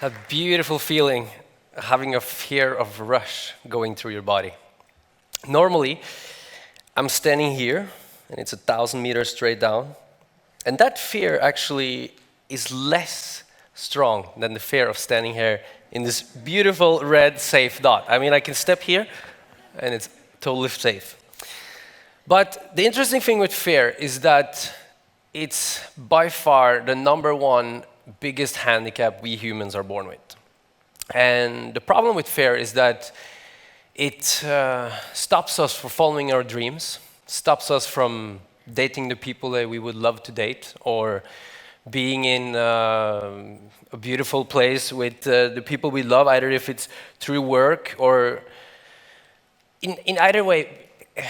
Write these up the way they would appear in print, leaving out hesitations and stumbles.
That beautiful feeling, having a fear of rush going through your body. Normally, I'm standing here, and it's 1,000 meters straight down, and that fear actually is less strong than the fear of standing here in this beautiful red safe dot. I mean, I can step here, and it's totally safe. But the interesting thing with fear is that it's by far the #1 biggest handicap we humans are born with. And the problem with fear is that it stops us from following our dreams, stops us from dating the people that we would love to date, or being in a beautiful place with the people we love, either if it's through work or in either way.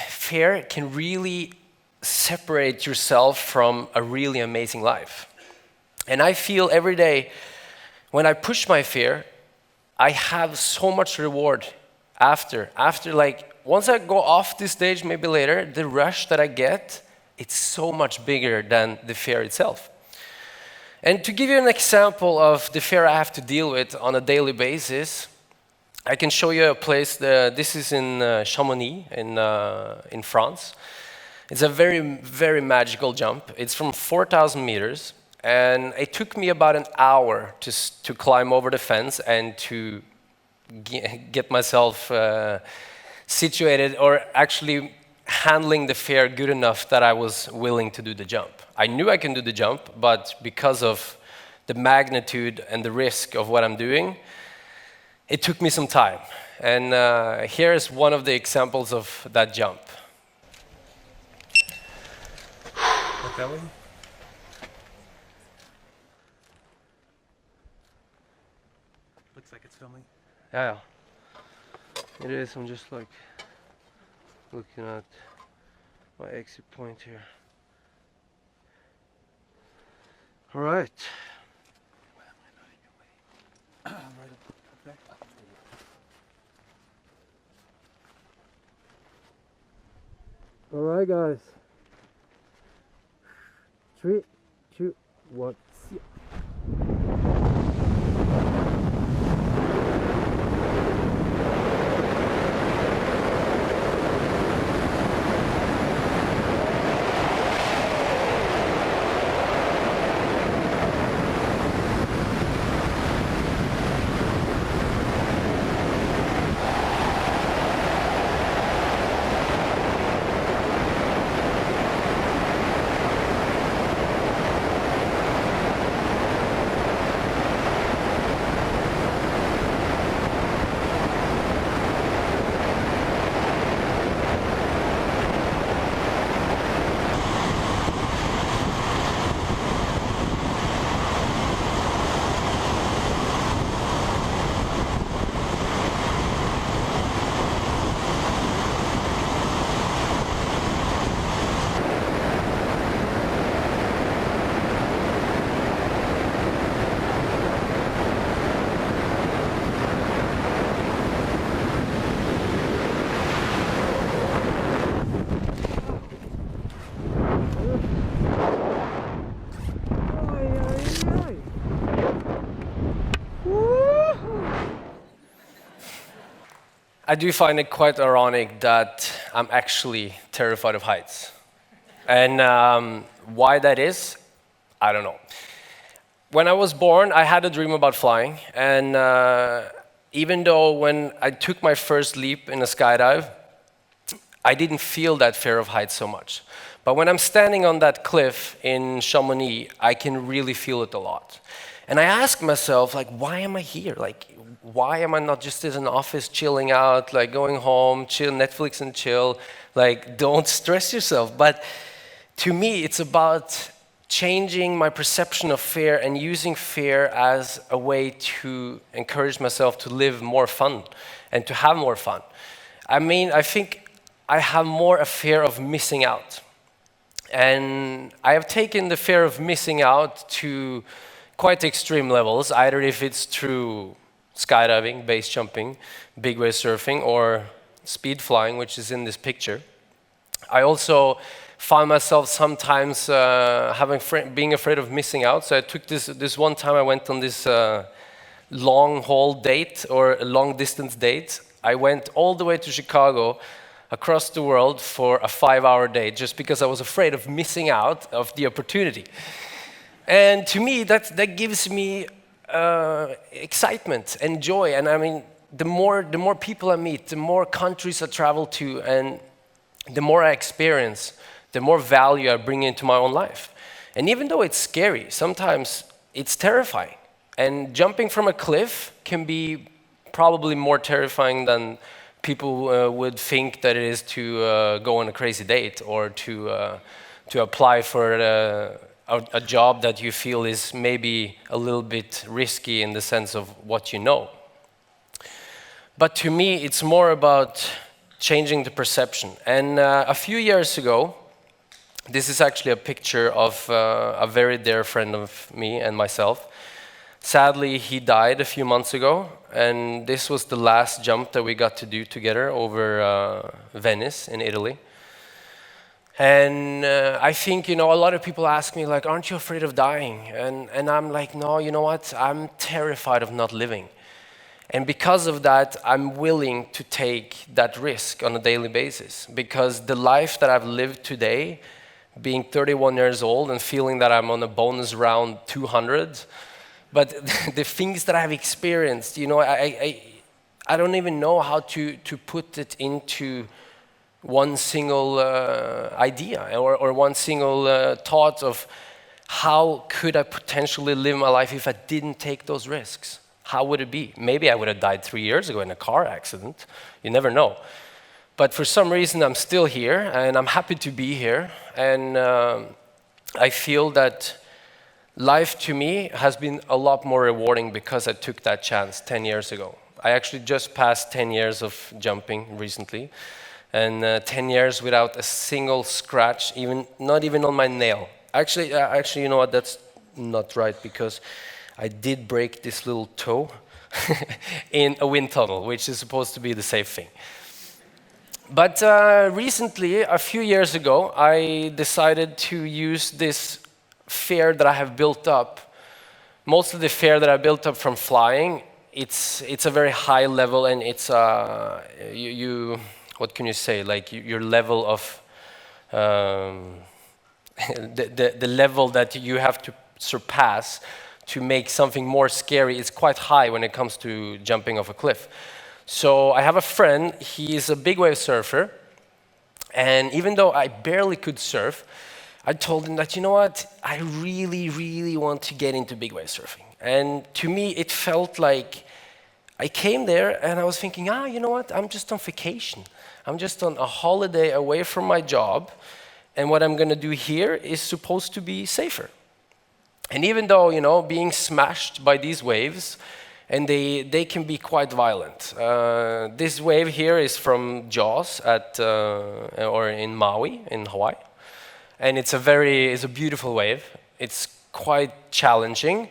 Fear can really separate yourself from a really amazing life. And I feel every day when I push my fear, I have so much reward after. Like, once I go off this stage, maybe later, the rush that I get, it's so much bigger than the fear itself. And to give you an example of the fear I have to deal with on a daily basis, I can show you a place. This is in Chamonix in France. It's a very, very magical jump. It's from 4,000 meters. And it took me about an hour to climb over the fence and to get myself situated, or actually handling the fear good enough that I was willing to do the jump. I knew I can do the jump, but because of the magnitude and the risk of what I'm doing, it took me some time. And here is one of the examples of that jump. Like that one? Looks like it's filming. Yeah. It is. I'm just like looking at my exit point here. All right. Where am I not in your way? Right up there. All right, guys. 3, 2, 1. See ya. I do find it quite ironic that I'm actually terrified of heights. And why that is, I don't know. When I was born, I had a dream about flying. And even though when I took my first leap in a skydive, I didn't feel that fear of heights so much. But when I'm standing on that cliff in Chamonix, I can really feel it a lot. And I ask myself, like, why am I here? Like, why am I not just in an office chilling out, like going home, chill, Netflix and chill? Like, don't stress yourself. But to me, it's about changing my perception of fear and using fear as a way to encourage myself to live more fun and to have more fun. I mean, I think I have more a fear of missing out. And I have taken the fear of missing out to quite extreme levels, either if it's through skydiving, base jumping, big wave surfing, or speed flying, which is in this picture. I also find myself sometimes being afraid of missing out. So I took this one time I went on this long-haul date or a long-distance date, I went all the way to Chicago, across the world for a 5-hour date, just because I was afraid of missing out of the opportunity. And to me, that gives me excitement and joy. And I mean, the more people I meet, the more countries I travel to, and the more I experience, the more value I bring into my own life. And even though it's scary, sometimes it's terrifying. And jumping from a cliff can be probably more terrifying than people would think that it is to go on a crazy date or to apply for a job that you feel is maybe a little bit risky in the sense of what you know. But to me, it's more about changing the perception. And a few years ago, this is actually a picture of a very dear friend of me and myself. Sadly, he died a few months ago, and this was the last jump that we got to do together over Venice in Italy. And I think, a lot of people ask me, like, aren't you afraid of dying? And I'm like, no, you know what? I'm terrified of not living. And because of that, I'm willing to take that risk on a daily basis. Because the life that I've lived today, being 31 years old and feeling that I'm on a bonus round 200, but the things that I've experienced, I don't even know how to put it into one single idea or one single thought of how could I potentially live my life if I didn't take those risks. How would it be? Maybe I would have died 3 years ago in a car accident. You never know. But for some reason, I'm still here, and I'm happy to be here. And I feel that life to me has been a lot more rewarding because I took that chance 10 years ago. I actually just passed 10 years of jumping recently, and 10 years without a single scratch, not even on my nail. Actually, you know what? That's not right, because I did break this little toe in a wind tunnel, which is supposed to be the safe thing. But recently, a few years ago, I decided to use this fear that I have built up. Most of the fear that I built up from flying, it's a very high level, and it's what can you say? Like your level of the level that you have to surpass to make something more scary is quite high when it comes to jumping off a cliff. So I have a friend, he is a big wave surfer, and even though I barely could surf, I told him that, you know what, I really, really want to get into big wave surfing. And to me, it felt like I came there and I was thinking, you know what, I'm just on vacation. I'm just on a holiday away from my job, and what I'm gonna do here is supposed to be safer. And even though, being smashed by these waves, and they can be quite violent. This wave here is from Jaws or in Maui, in Hawaii. And it's a beautiful wave. It's quite challenging.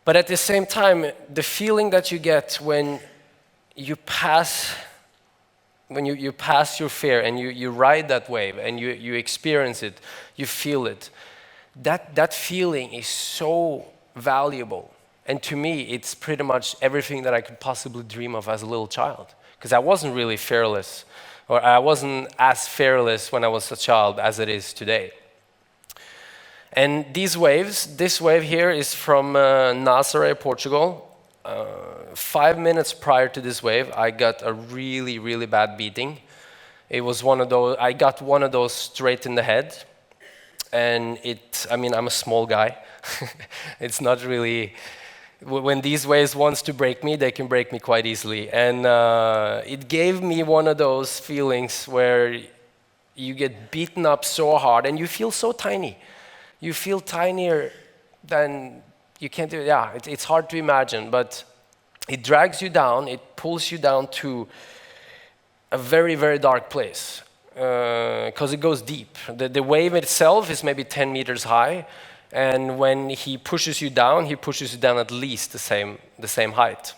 But at the same time, the feeling that you get when you pass your fear and you ride that wave and you experience it, you feel it, that feeling is so valuable. And to me, it's pretty much everything that I could possibly dream of as a little child. Because I wasn't really fearless, or I wasn't as fearless when I was a child as it is today. And this wave here is from Nazaré, Portugal. 5 minutes prior to this wave, I got a really, really bad beating. It was I got one of those straight in the head. And I'm a small guy. It's not really, when these waves wants to break me, they can break me quite easily. And it gave me one of those feelings where you get beaten up so hard and you feel so tiny. You feel tinier than you can't do. Yeah, it's hard to imagine, but it drags you down, it pulls you down to a very, very dark place. Because it goes deep. The wave itself is maybe 10 meters high, and when he pushes you down at least the same height,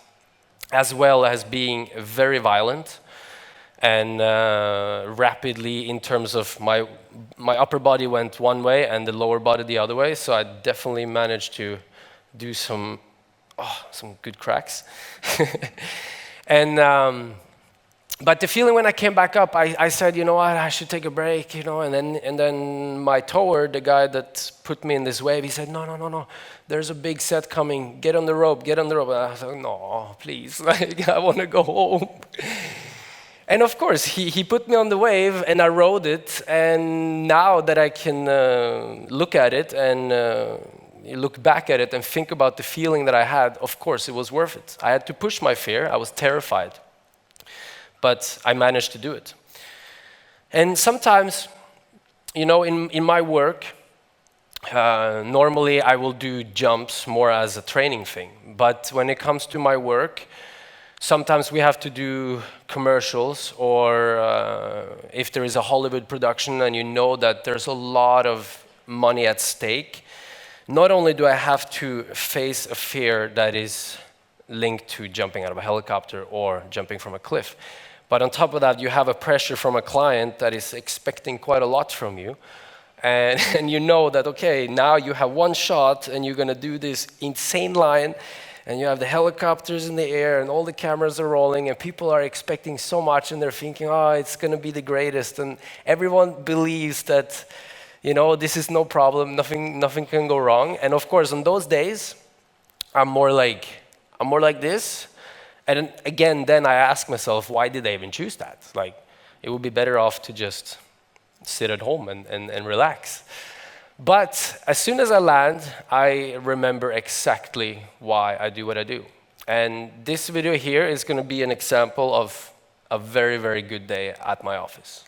as well as being very violent and rapidly in terms of my upper body went one way and the lower body the other way, so I definitely managed to do some some good cracks. And but the feeling when I came back up, I said, you know what, I should take a break, you know. And then my tower, the guy that put me in this wave, he said, no, there's a big set coming. Get on the rope, get on the rope. And I was like, no, please, like, I want to go home. And of course, he put me on the wave, and I rode it. And now that I can look at it and look back at it and think about the feeling that I had, of course, it was worth it. I had to push my fear. I was terrified. But I managed to do it. And sometimes, you know, in my work, normally I will do jumps more as a training thing. But when it comes to my work, sometimes we have to do commercials, or if there is a Hollywood production and you know that there's a lot of money at stake, not only do I have to face a fear that is linked to jumping out of a helicopter or jumping from a cliff, but on top of that, you have a pressure from a client that is expecting quite a lot from you. And you know that, okay, now you have one shot and you're going to do this insane line, and you have the helicopters in the air and all the cameras are rolling and people are expecting so much and they're thinking, oh, it's going to be the greatest. And everyone believes that, you know, this is no problem, nothing can go wrong. And of course, on those days, I'm more like this. And again, then I ask myself, why did I even choose that? Like, it would be better off to just sit at home and relax. But as soon as I land, I remember exactly why I do what I do. And this video here is going to be an example of a very, very good day at my office.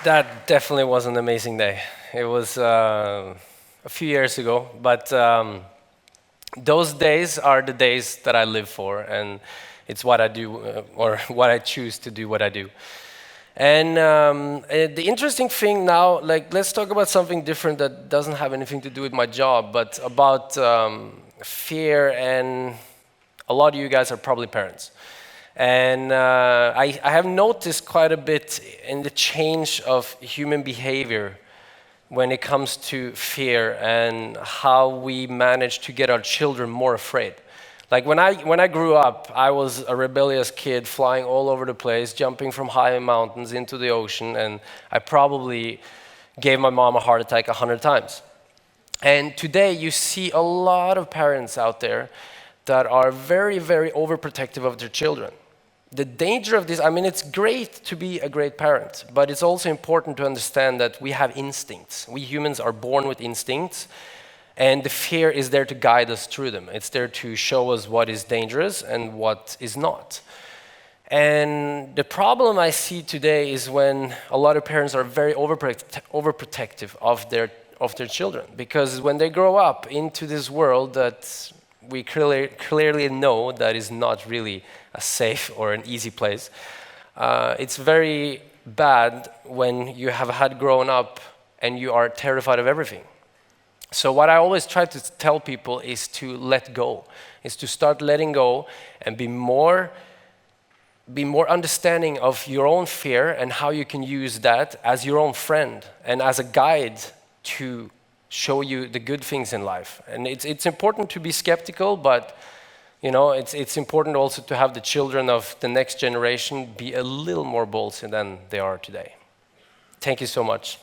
That definitely was an amazing day. It was a few years ago, but those days are the days that I live for, and it's what I do, or what I choose to do what I do. And the interesting thing now, like, let's talk about something different that doesn't have anything to do with my job, but about fear. And a lot of you guys are probably parents. And I have noticed quite a bit in the change of human behavior when it comes to fear and how we manage to get our children more afraid. Like when I grew up, I was a rebellious kid flying all over the place, jumping from high mountains into the ocean, and I probably gave my mom a heart attack 100 times. And today you see a lot of parents out there that are very, very overprotective of their children. The danger of this, I mean, it's great to be a great parent, but it's also important to understand that we have instincts. We humans are born with instincts, and the fear is there to guide us through them. It's there to show us what is dangerous and what is not. And the problem I see today is when a lot of parents are very overprotective of their children, because when they grow up into this world that we clearly know that is not really a safe or an easy place, it's very bad when you have had grown up and you are terrified of everything. So what I always try to tell people is to let go, is to start letting go and be more understanding of your own fear and how you can use that as your own friend and as a guide to show you the good things in life. And it's important to be skeptical, but you know, it's important also to have the children of the next generation be a little more ballsy than they are today. Thank you so much.